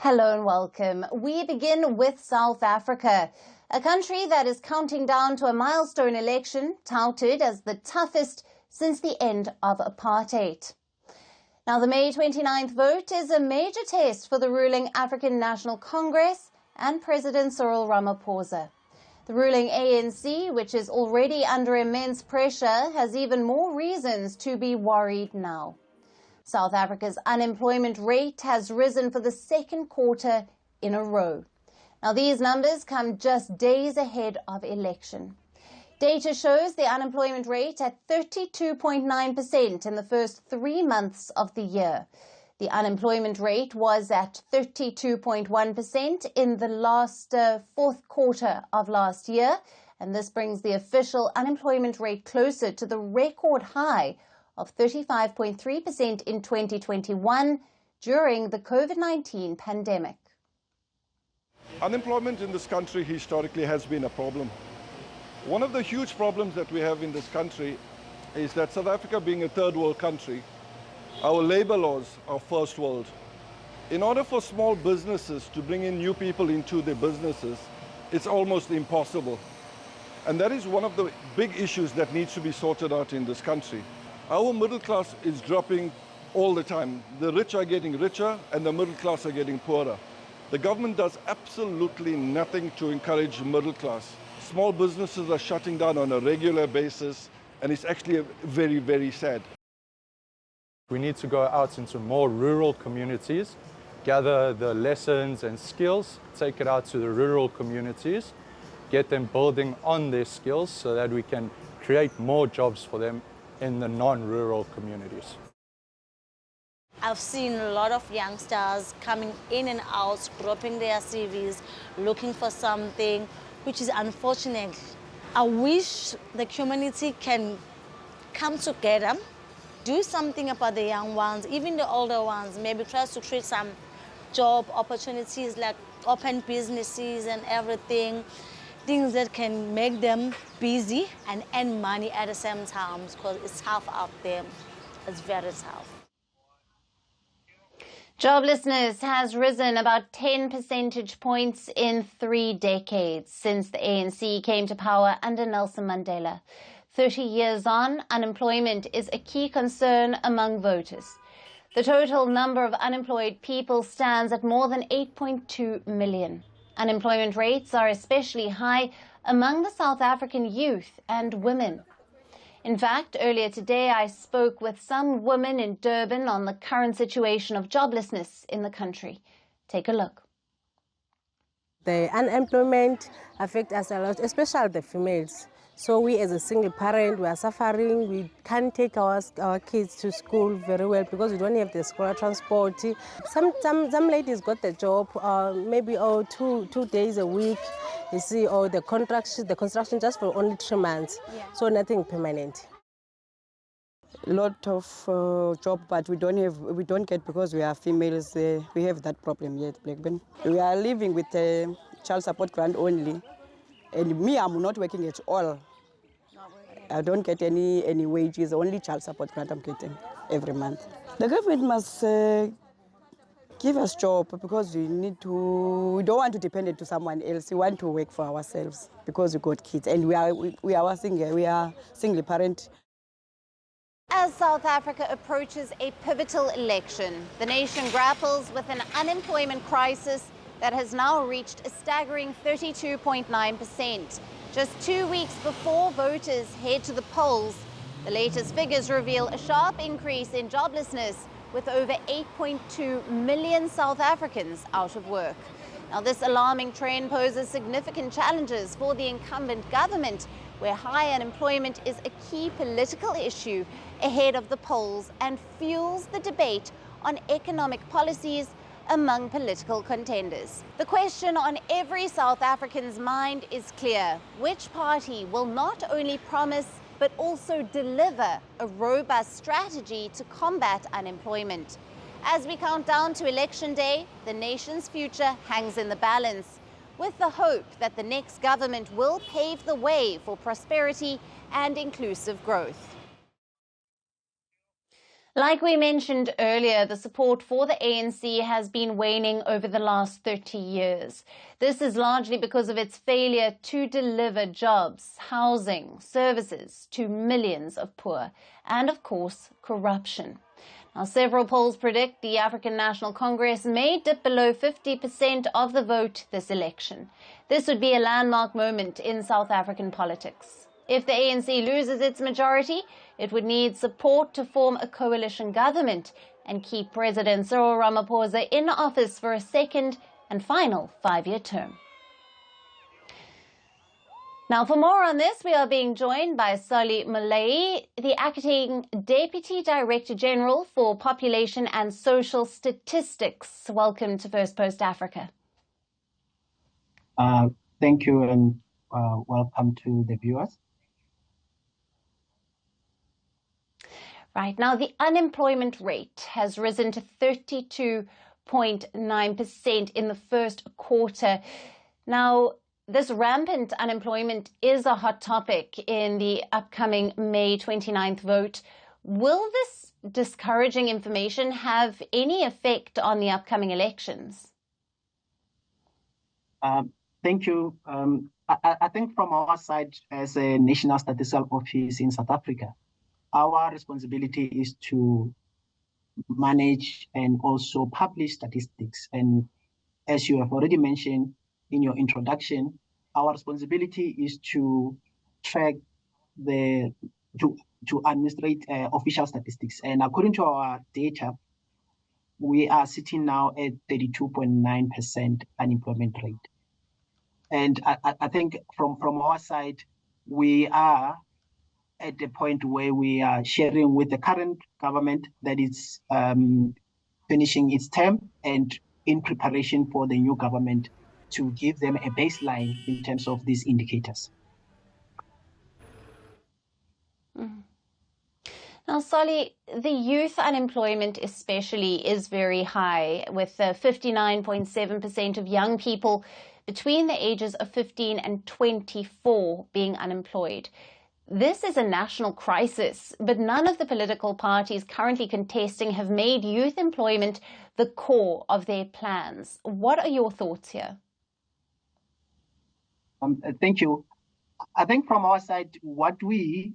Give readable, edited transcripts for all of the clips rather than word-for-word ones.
Hello and welcome. We begin with South Africa, a country that is counting down to a milestone election touted as the toughest since the end of apartheid. Now, the May 29th vote is a major test for the ruling African National Congress and President Cyril Ramaphosa. The ruling ANC, which is already under immense pressure, has even more reasons to be worried now. South Africa's unemployment rate has risen for the second quarter in a row. Now, these numbers come just days ahead of election. Data shows the unemployment rate at 32.9% in the first 3 months of the year. The unemployment rate was at 32.1% in the last fourth quarter of last year, and this brings the official unemployment rate closer to the record high of 35.3% in 2021 during the COVID-19 pandemic. Unemployment in this country historically has been a problem. One of the huge problems that we have in this country is that South Africa, being a third world country, our labor laws are first world. In order for small businesses to bring in new people into their businesses, it's almost impossible. And that is one of the big issues that needs to be sorted out in this country. Our middle class is dropping all the time. The rich are getting richer and the middle class are getting poorer. The government does absolutely nothing to encourage middle class. Small businesses are shutting down on a regular basis, and it's actually very, very sad. We need to go out into more rural communities, gather the lessons and skills, take it out to the rural communities, get them building on their skills so that we can create more jobs for them in the non-rural communities. I've seen a lot of youngsters coming in and out, dropping their CVs, looking for something, which is unfortunate. I wish the community can come together, do something about the young ones, even the older ones, maybe try to create some job opportunities like open businesses and everything, things that can make them busy and earn money at the same time, because it's tough out there. It's very tough. Joblessness has risen about 10 percentage points in 3 decades since the ANC came to power under Nelson Mandela. 30 years on, unemployment is a key concern among voters. The total number of unemployed people stands at more than 8.2 million. Unemployment rates are especially high among the South African youth and women. In fact, earlier today I spoke with some women in Durban on the current situation of joblessness in the country. Take a look. The unemployment affects us a lot, especially the females. So we as a single parent, we are suffering. We can't take our kids to school very well because we don't have the school transport. Some ladies got the job maybe two days a week. You see, or the construction just for only 3 months. Yeah. So nothing permanent. A lot of job, but we don't get because we are females. We have that problem yet, Blackburn. We are living with a child support grant only, and me, I'm not working at all. I don't get any wages, only child support grant I'm getting every month. The government must give us job because we don't want to depend on someone else. We want to work for ourselves because we got kids and we are single parent. As South Africa approaches a pivotal election, the nation grapples with an unemployment crisis that has now reached a staggering 32.9%. Just 2 weeks before voters head to the polls, the latest figures reveal a sharp increase in joblessness, with over 8.2 million South Africans out of work. Now, this alarming trend poses significant challenges for the incumbent government, where high unemployment is a key political issue ahead of the polls and fuels the debate on economic policies among political contenders. The question on every South African's mind is clear: which party will not only promise but also deliver a robust strategy to combat unemployment? As we count down to Election Day, the nation's future hangs in the balance, with the hope that the next government will pave the way for prosperity and inclusive growth. Like we mentioned earlier, the support for the ANC has been waning over the last 30 years. This is largely because of its failure to deliver jobs, housing, services to millions of poor, and of course, corruption. Now, several polls predict the African National Congress may dip below 50% of the vote this election. This would be a landmark moment in South African politics. If the ANC loses its majority, it would need support to form a coalition government and keep President Cyril Ramaphosa in office for a second and final 5-year term. Now, for more on this, we are being joined by Alyson Le Grange, the Acting Deputy Director General for Population and Social Statistics. Welcome to Firstpost Africa. Thank you, and welcome to the viewers. Right. Now, the unemployment rate has risen to 32.9% in the first quarter. Now, this rampant unemployment is a hot topic in the upcoming May 29th vote. Will this discouraging information have any effect on the upcoming elections? Thank you. I think from our side, as a National Statistical Office in South Africa, our responsibility is to manage and also publish statistics. And as you have already mentioned in your introduction, our responsibility is to track to administrate official statistics. And according to our data, we are sitting now at 32.9% unemployment rate. And I think from our side, we are at the point where we are sharing with the current government that is finishing its term and in preparation for the new government to give them a baseline in terms of these indicators. Now, Sally, the youth unemployment especially is very high, with 59.7% of young people between the ages of 15 and 24 being unemployed. This is a national crisis, but none of the political parties currently contesting have made youth employment the core of their plans. What are your thoughts here? Thank you. I think from our side, what we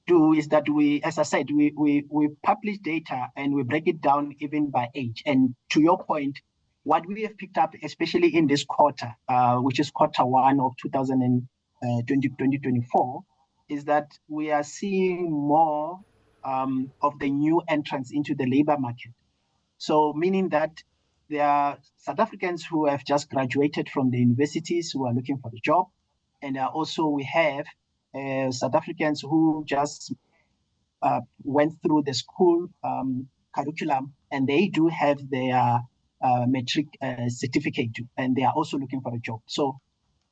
do is that we, as I said, we publish data and we break it down even by age. And to your point, what we have picked up, especially in this quarter, which is quarter one of 2024, is that we are seeing more of the new entrants into the labor market. So meaning that there are South Africans who have just graduated from the universities who are looking for a job. And also we have South Africans who just went through the school curriculum, and they do have their matric certificate, and they are also looking for a job. So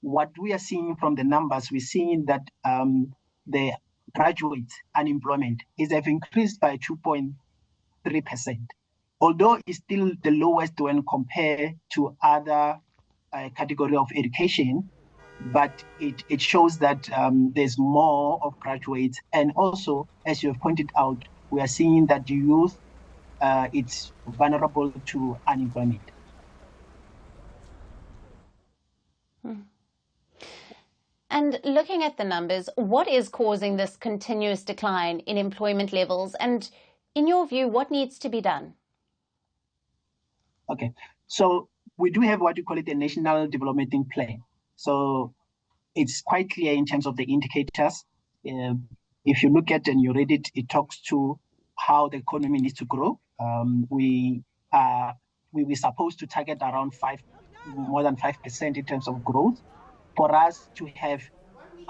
what we are seeing from the numbers, we're seeing that the graduate unemployment have increased by 2.3%, although it's still the lowest when compared to other category of education. But it shows that there's more of graduates. And also, as you have pointed out, we are seeing that the youth, it's vulnerable to unemployment. And looking at the numbers, what is causing this continuous decline in employment levels? And in your view, what needs to be done? Okay, so we do have what you call it a national development plan. So it's quite clear in terms of the indicators. If you look at and you read it, it talks to how the economy needs to grow. We were supposed to target around more than 5% in terms of growth, for us to have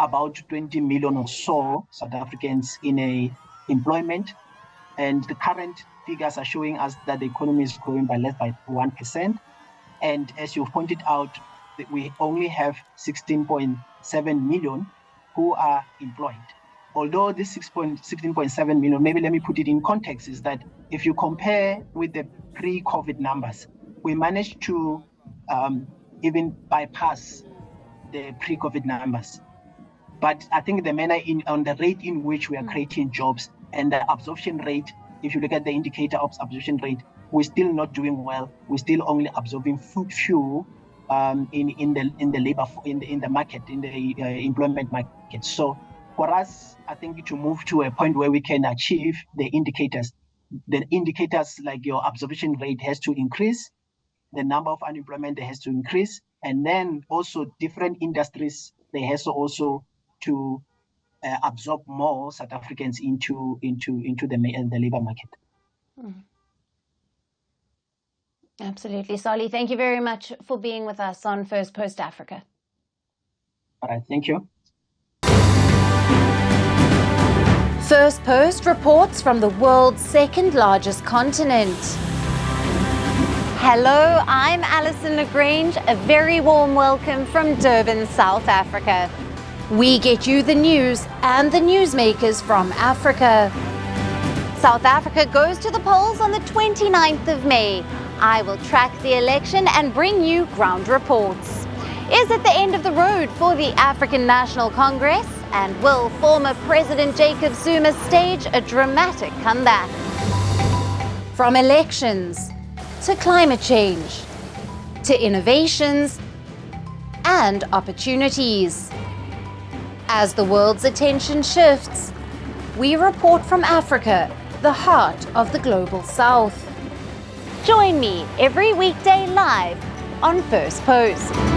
about 20 million or so South Africans in employment. And the current figures are showing us that the economy is growing by less by 1%. And as you pointed out, we only have 16.7 million who are employed. Although this 16.7 million, maybe let me put it in context, is that if you compare with the pre-COVID numbers, we managed to even bypass the pre-COVID numbers. But I think the manner on the rate in which we are creating jobs and the absorption rate if you look at the indicator of absorption rate, we're still not doing well. We're still only absorbing few in the labor in the market, in the employment market. So for us, I think to move to a point where we can achieve the indicators like your absorption rate has to increase, the number of unemployment has to increase, and then also different industries they has to also to absorb more South Africans into the labor market. Absolutely, Sali. Thank you very much for being with us on Firstpost Africa. All right, thank you. Firstpost reports from the world's second largest continent. Hello, I'm Alyson Le Grange. A very warm welcome from Durban, South Africa. We get you the news and the newsmakers from Africa. South Africa goes to the polls on the 29th of May. I will track the election and bring you ground reports. Is it the end of the road for the African National Congress? And will former President Jacob Zuma stage a dramatic comeback? From elections to climate change to innovations and opportunities. As the world's attention shifts, we report from Africa, the heart of the global South. Join me every weekday live on Firstpost.